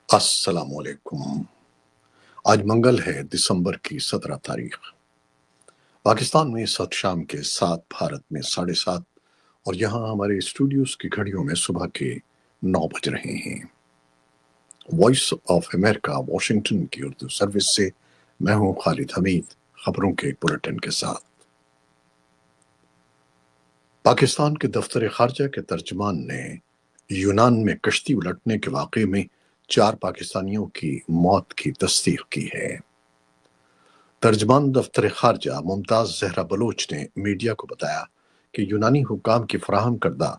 السلام علیکم۔ آج منگل ہے، دسمبر کی 17 تاریخ۔ پاکستان میں اس وقت شام کے 7، بھارت میں 7:30، اور یہاں ہمارے اسٹوڈیوز کی گھڑیوں میں صبح کے 9 بج رہے ہیں۔ وائس آف امریکہ واشنگٹن کی اردو سروس سے میں ہوں خالد حمید، خبروں کے بلیٹن کے ساتھ۔ پاکستان کے دفتر خارجہ کے ترجمان نے یونان میں کشتی الٹنے کے واقعے میں 4 پاکستانیوں کی موت کی تصدیق کی ہے۔ ترجمان دفتر خارجہ ممتاز زہرا بلوچ نے میڈیا کو بتایا کہ یونانی حکام کی فراہم کردہ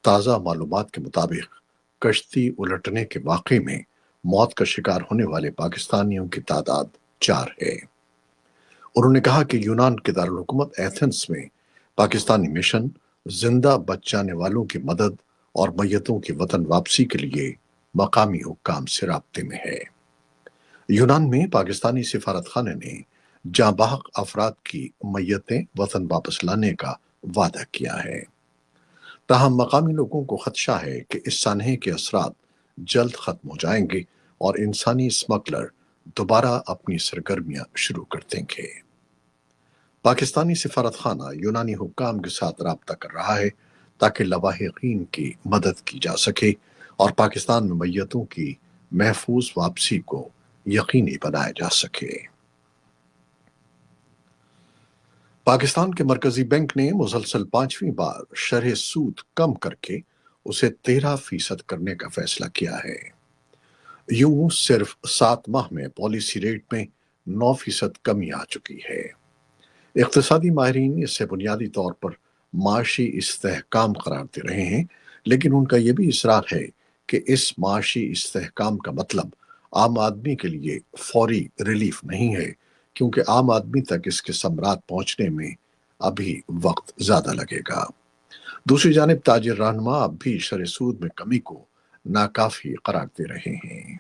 تازہ معلومات کے مطابق کشتی الٹنے کے واقعے میں موت کا شکار ہونے والے پاکستانیوں کی تعداد 4 ہے۔ انہوں نے کہا کہ یونان کے دارالحکومت ایتھنز میں پاکستانی مشن زندہ بچ جانے والوں کی مدد اور میتوں کی وطن واپسی کے لیے مقامی حکام سے رابطے میں ہے۔ یونان میں پاکستانی سفارت خانے نے جاں بحق افراد کی میتیں وطن واپس لانے کا وعدہ کیا ہے، تاہم مقامی لوگوں کو خدشہ ہے کہ اس سانحے کے اثرات جلد ختم ہو جائیں گے اور انسانی اسمگلر دوبارہ اپنی سرگرمیاں شروع کر دیں گے۔ پاکستانی سفارت خانہ یونانی حکام کے ساتھ رابطہ کر رہا ہے تاکہ لواحقین کی مدد کی جا سکے اور پاکستان میں میتوں کی محفوظ واپسی کو یقینی بنایا جا سکے۔ پاکستان کے مرکزی بینک نے مسلسل 5ویں بار شرح سود کم کر کے اسے 13% کرنے کا فیصلہ کیا ہے۔ یوں صرف 7 ماہ میں پالیسی ریٹ میں 9% کمی آ چکی ہے۔ اقتصادی ماہرین اسے بنیادی طور پر معاشی استحکام قرار دے رہے ہیں، لیکن ان کا یہ بھی اصرار ہے کہ اس معاشی استحکام کا مطلب عام آدمی کے لیے فوری ریلیف نہیں ہے، کیونکہ عام آدمی تک اس کے ثمرات پہنچنے میں ابھی وقت زیادہ لگے گا۔ دوسری جانب تاجر رہنما اب بھی شرح سود میں کمی کو ناکافی قرار دے رہے ہیں۔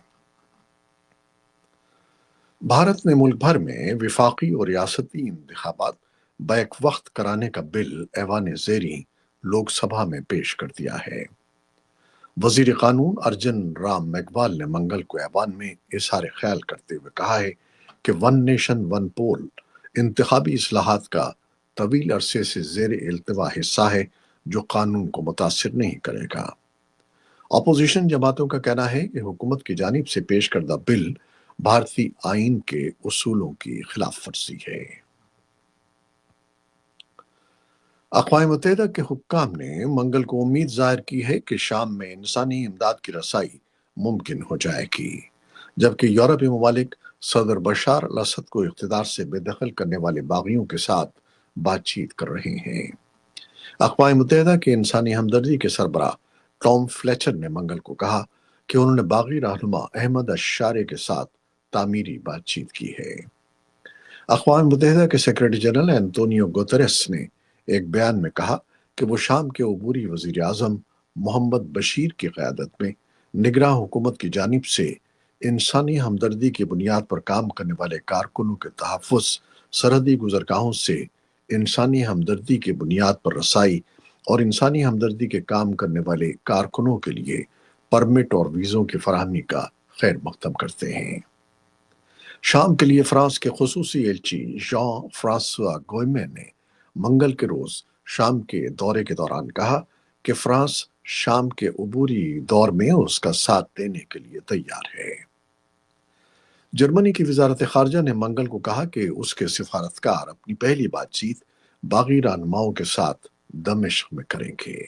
بھارت نے ملک بھر میں وفاقی اور ریاستی انتخابات بیک وقت کرانے کا بل ایوان زیریں لوک سبھا میں پیش کر دیا ہے۔ وزیر قانون ارجن رام میگھوال نے منگل کو ایوان میں اظہار خیال کرتے ہوئے کہا ہے کہ ون نیشن ون پول انتخابی اصلاحات کا طویل عرصے سے زیر التوا حصہ ہے جو قانون کو متاثر نہیں کرے گا۔ اپوزیشن جماعتوں کا کہنا ہے کہ حکومت کی جانب سے پیش کردہ بل بھارتی آئین کے اصولوں کی خلاف ورزی ہے۔ اقوام متحدہ کے حکام نے منگل کو امید ظاہر کی ہے کہ شام میں انسانی امداد کی رسائی ممکن ہو جائے گی، جبکہ یورپی ممالک صدر بشار الاسد کو اقتدار سے بے دخل کرنے والے باغیوں کے ساتھ بات چیت کر رہے ہیں۔ اقوام متحدہ کے انسانی ہمدردی کے سربراہ ٹام فلیچر نے منگل کو کہا کہ انہوں نے باغی رہنما احمد الشارع کے ساتھ تعمیری بات چیت کی ہے۔ اقوام متحدہ کے سیکرٹری جنرل انتونیو گوتریس نے ایک بیان میں کہا کہ وہ شام کے عبوری وزیر اعظم محمد بشیر کی قیادت میں نگراں حکومت کی جانب سے انسانی ہمدردی کی بنیاد پر کام کرنے والے کارکنوں کے تحفظ، سرحدی گزرگاہوں سے انسانی ہمدردی کی بنیاد پر رسائی اور انسانی ہمدردی کے کام کرنے والے کارکنوں کے لیے پرمٹ اور ویزوں کی فراہمی کا خیر مقدم کرتے ہیں۔ شام کے لیے فرانس کے خصوصی ایلچی ژان فرانسوا گوئمے نے منگل کے روز شام کے دورے کے دوران کہا کہ فرانس شام کے عبوری دور میں اس کا ساتھ دینے کے لیے تیار ہے۔ جرمنی کی وزارت خارجہ نے منگل کو کہا کہ اس کے سفارتکار اپنی پہلی بات چیت باغی رہنماؤں کے ساتھ دمشق میں کریں گے۔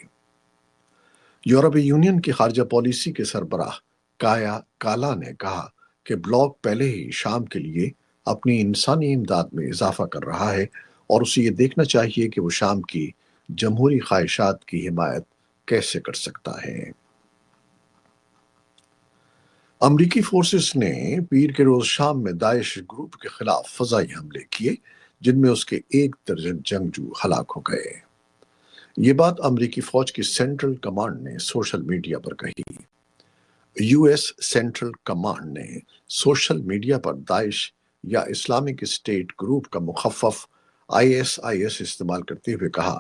یورپی یونین کی خارجہ پالیسی کے سربراہ کایا کالا نے کہا کہ بلاک پہلے ہی شام کے لیے اپنی انسانی امداد میں اضافہ کر رہا ہے اور اسے یہ دیکھنا چاہیے کہ وہ شام کی جمہوری خواہشات کی حمایت کیسے کر سکتا ہے۔ امریکی فورسز نے پیر کے روز شام میں داعش گروپ کے خلاف فضائی حملے کیے، جن میں اس کے 1 درجن جنگجو ہلاک ہو گئے۔ یہ بات امریکی فوج کی سینٹرل کمانڈ نے سوشل میڈیا پر کہی۔ یو ایس سینٹرل کمانڈ نے سوشل میڈیا پر داعش یا اسلامک اسٹیٹ گروپ کا مخفف ISIS استعمال کرتے ہوئے کہا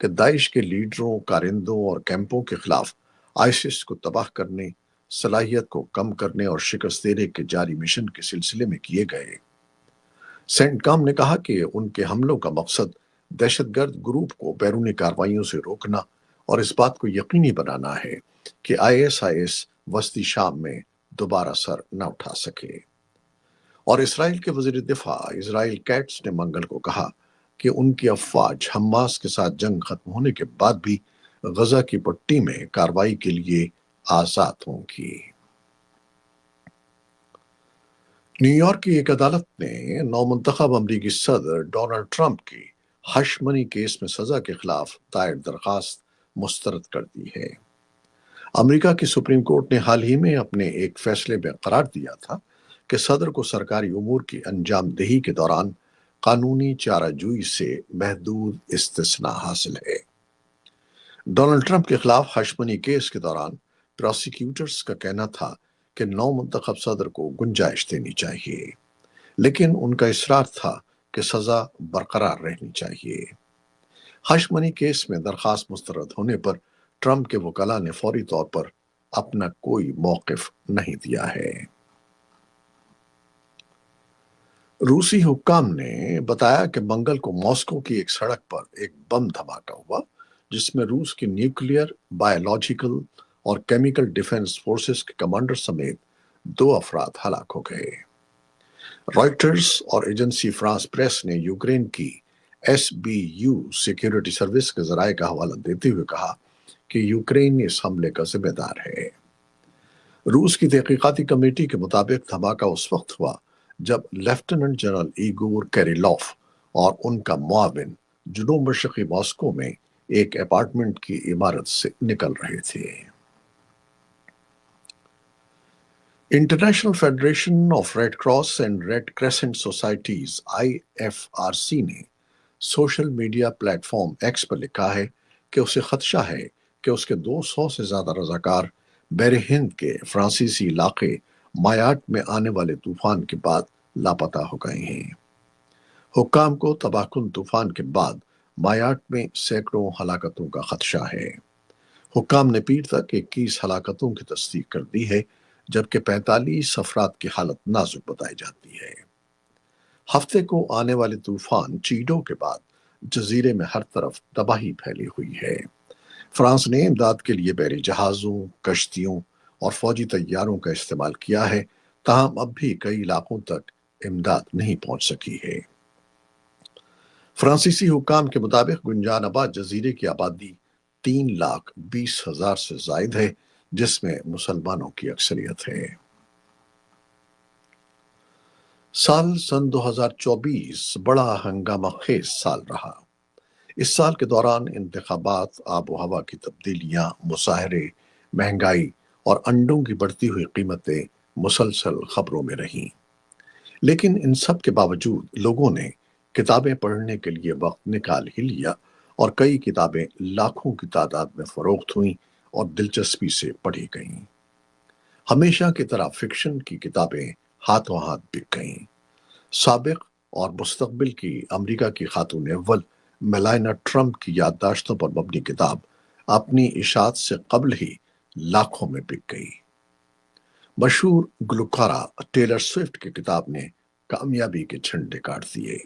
کہ داعش کے لیڈروں، کارندوں اور کیمپوں کے خلاف ISIS کو تباہ کرنے، صلاحیت کو کم کرنے اور شکست دینے کے جاری مشن کے سلسلے میں کیے گئے۔ سینٹ کام نے کہا کہ ان کے حملوں کا مقصد دہشت گرد گروپ کو بیرونی کارروائیوں سے روکنا اور اس بات کو یقینی بنانا ہے کہ ISIS وسطی شام میں دوبارہ سر نہ اٹھا سکے۔ اور اسرائیل کے وزیر دفاع اسرائیل کیٹس نے منگل کو کہا کہ ان کی افواج حماس کے ساتھ جنگ ختم ہونے کے بعد بھی غزہ کی پٹی میں کارروائی کے لیے آزاد ہوں گی۔ نیو یارک کی ایک عدالت نے نومنتخب امریکی صدر ڈونلڈ ٹرمپ کی ہش منی کیس میں سزا کے خلاف دائر درخواست مسترد کر دی ہے۔ امریکہ کی سپریم کورٹ نے حال ہی میں اپنے ایک فیصلے میں قرار دیا تھا کہ صدر کو سرکاری امور کی انجام دہی کے دوران قانونی چارہ جوئی سے محدود استثناء حاصل ہے۔ ڈونلڈ ٹرمپ کے خلاف ہش منی کیس کے دوران پراسیکیوٹرز کا کہنا تھا کہ نو منتخب صدر کو گنجائش دینی چاہیے، لیکن ان کا اصرار تھا کہ سزا برقرار رہنی چاہیے۔ ہش منی کیس میں درخواست مسترد ہونے پر ٹرمپ کے وکلاء نے فوری طور پر اپنا کوئی موقف نہیں دیا ہے۔ روسی حکام نے بتایا کہ منگل کو ماسکو کی ایک سڑک پر ایک بم دھماکہ ہوا جس میں روس کی نیوکلیئر، بایولوجیکل اور کیمیکل ڈیفنس فورسز کے کمانڈر سمیت 2 افراد ہلاک ہو گئے۔ رائٹرز اور ایجنسی فرانس پریس نے یوکرین کی SBU سیکیورٹی سروس کے ذرائع کا حوالہ دیتے ہوئے کہا کہ یوکرین اس حملے کا ذمہ دار ہے۔ روس کی تحقیقاتی کمیٹی کے مطابق دھماکہ اس وقت ہوا جب لیفٹیننٹ جنرل ایگور کیریلوف اور ان کا معاون جنوب مشرقی ماسکو میں ایک اپارٹمنٹ کی عمارت سے نکل رہے تھے۔ International federation of red cross and red crescent societies IFRC نے social media platform X پر لکھا ہے کہ اسے خدشہ ہے کہ اس کے 200 سے زیادہ رضاکار بحر ہند کے فرانسیسی علاقے مایاٹ میں آنے والے طوفان کے بعد لاپتہ ہو گئے ہیں۔ حکام کو تباہ کن طوفان کے بعد مایاٹ میں سینکڑوں ہلاکتوں کا خدشہ ہے۔ حکام نے پیر تک 21 ہلاکتوں کی تصدیق کر دی ہے، جبکہ 45 افراد کی حالت نازک بتائی جاتی ہے۔ ہفتے کو آنے والے طوفان چیڈو کے بعد جزیرے میں ہر طرف تباہی پھیلی ہوئی ہے۔ فرانس نے امداد کے لیے بحری جہازوں، کشتیوں اور فوجی طیاروں کا استعمال کیا ہے، تاہم اب بھی کئی علاقوں تک امداد نہیں پہنچ سکی ہے۔ فرانسیسی حکام کے مطابق گنجان آباد جزیرے کی آبادی 3,20,000 سے زائد ہے، جس میں مسلمانوں کی اکثریت ہے۔ سن 2024 بڑا ہنگامہ خیز سال رہا۔ اس سال کے دوران انتخابات، آب و ہوا کی تبدیلیاں، مظاہرے، مہنگائی اور انڈوں کی بڑھتی ہوئی قیمتیں مسلسل خبروں میں رہیں۔ لیکن ان سب کے باوجود لوگوں نے کتابیں پڑھنے کے لیے وقت نکال ہی لیا، اور کئی کتابیں لاکھوں کی تعداد میں فروخت ہوئیں اور دلچسپی سے پڑھی گئیں۔ ہمیشہ کی طرح فکشن کی کتابیں ہاتھوں ہاتھ بک گئیں۔ سابق اور مستقبل کی امریکہ کی خاتون اول میلانیا ٹرمپ کی یادداشتوں پر مبنی کتاب اپنی اشاعت سے قبل ہی لاکھوں میں بک گئی۔ مشہور گلوکارہ ٹیلر سوئفٹ کی کتاب نے کامیابی کے جھنڈے گاڑ دیے۔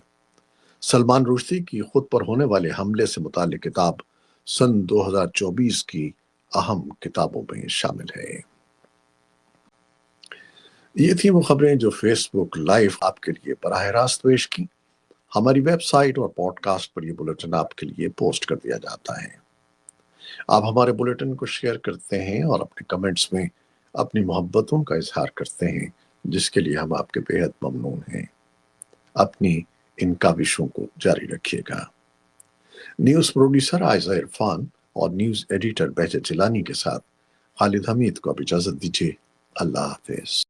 سلمان رشدی کی خود پر ہونے والے حملے سے متعلق کتاب سن 2024 کی اہم کتابوں میں شامل ہے۔ یہ تھی وہ خبریں جو فیس بک لائیو آپ کے لیے براہ راست پیش کی۔ ہماری ویب سائٹ اور پوڈ کاسٹ پر یہ بلیٹن آپ کے لیے پوسٹ کر دیا جاتا ہے۔ آپ ہمارے بلیٹن کو شیئر کرتے ہیں اور اپنے کمنٹس میں اپنی محبتوں کا اظہار کرتے ہیں، جس کے لیے ہم آپ کے بے حد ممنون ہیں۔ اپنی ان کاوشوں کو جاری رکھیے گا۔ نیوز پروڈیوسر عائزہ عرفان اور نیوز ایڈیٹر بہجت جیلانی کے ساتھ خالد حمید کو اب اجازت دیجیے۔ اللہ حافظ۔